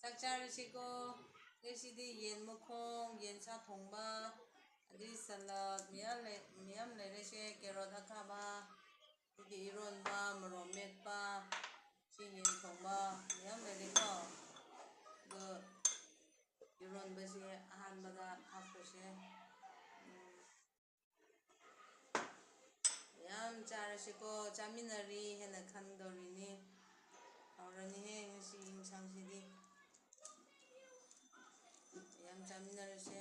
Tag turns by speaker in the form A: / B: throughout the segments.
A: ꯆꯥꯛ ꯆꯥꯔꯁꯤꯀꯣ ꯉꯁꯤꯗꯤ ꯌꯦꯟ ꯃꯈꯣꯡ ꯌꯦꯟꯁꯥ ꯊꯣꯡꯕ ꯑꯗꯩ ꯁꯂꯥꯗ ꯃꯌꯥꯝ ꯂꯩꯔꯁꯦ ꯀꯦꯔꯣꯠ ꯑꯈꯥꯕ ꯑꯗꯒꯤ ꯏꯔꯣꯟꯕ ꯃꯣꯔꯣꯛ ꯃꯦꯠꯄ ꯁꯤ ꯌꯦꯟ ꯊꯣꯡꯕ ꯃꯌꯥꯝ ꯂꯩꯔꯦꯀꯣ ꯑꯗꯣ ꯏꯔꯣꯟꯕꯁꯦ ꯑꯍꯥꯟꯕꯗ ꯍꯥꯞꯄꯁꯦ ꯌꯥꯝ ꯆꯥꯔꯁꯤꯀꯣ ꯆꯥꯃꯤꯟꯅꯔꯤ ꯍꯥꯏꯅ ꯈꯟꯗꯧꯔꯤꯅꯤ ꯍꯥꯎꯔꯅꯤꯍꯦ ꯉꯁꯤ ꯌꯦꯟꯁꯥꯡꯁꯤꯗꯤ ꯌꯥꯝ ꯆꯥꯃꯤꯟꯅꯔꯁꯦ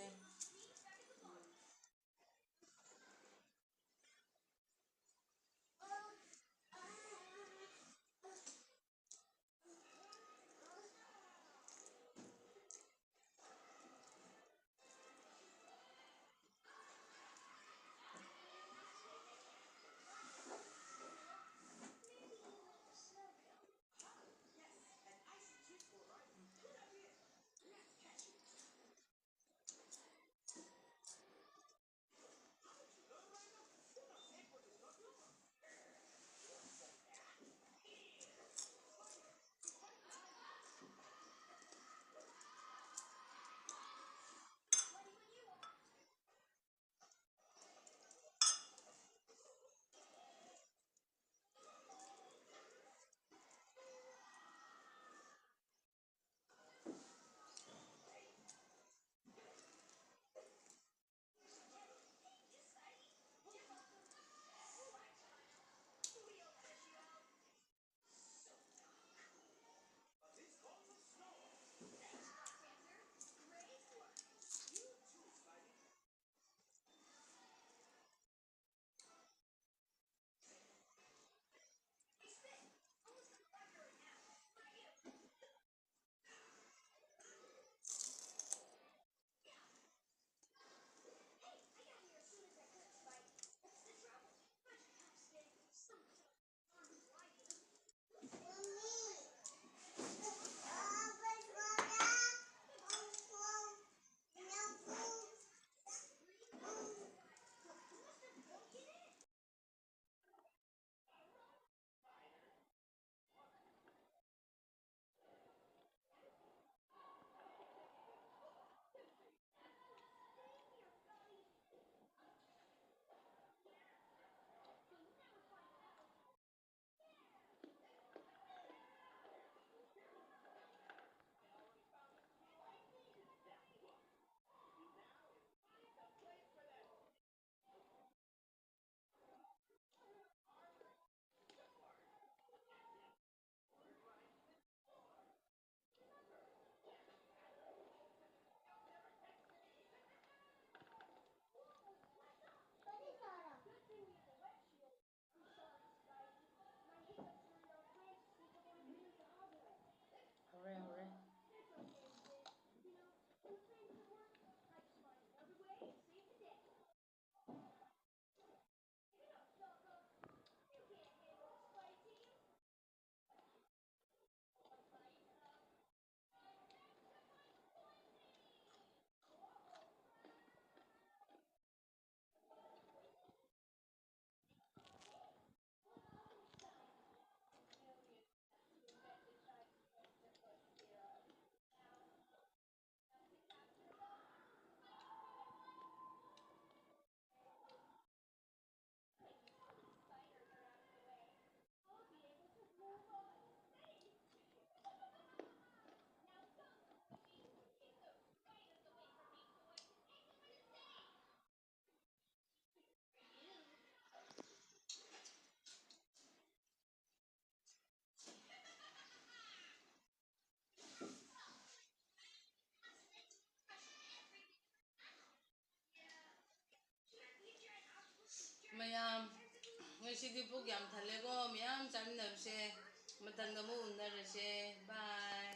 A: ꯍꯧꯔꯦ ꯃꯌꯥꯝ ꯉꯁꯤꯗꯤ ꯄꯨꯛ ꯌꯥꯝ ꯊꯜꯂꯦꯀꯣ ꯃꯌꯥꯝ ꯆꯥꯃꯤꯟꯅꯕꯁꯦ ꯃꯊꯪꯗ ꯑꯃꯨꯛ ꯎꯅꯔꯁꯦ ꯕꯥꯏ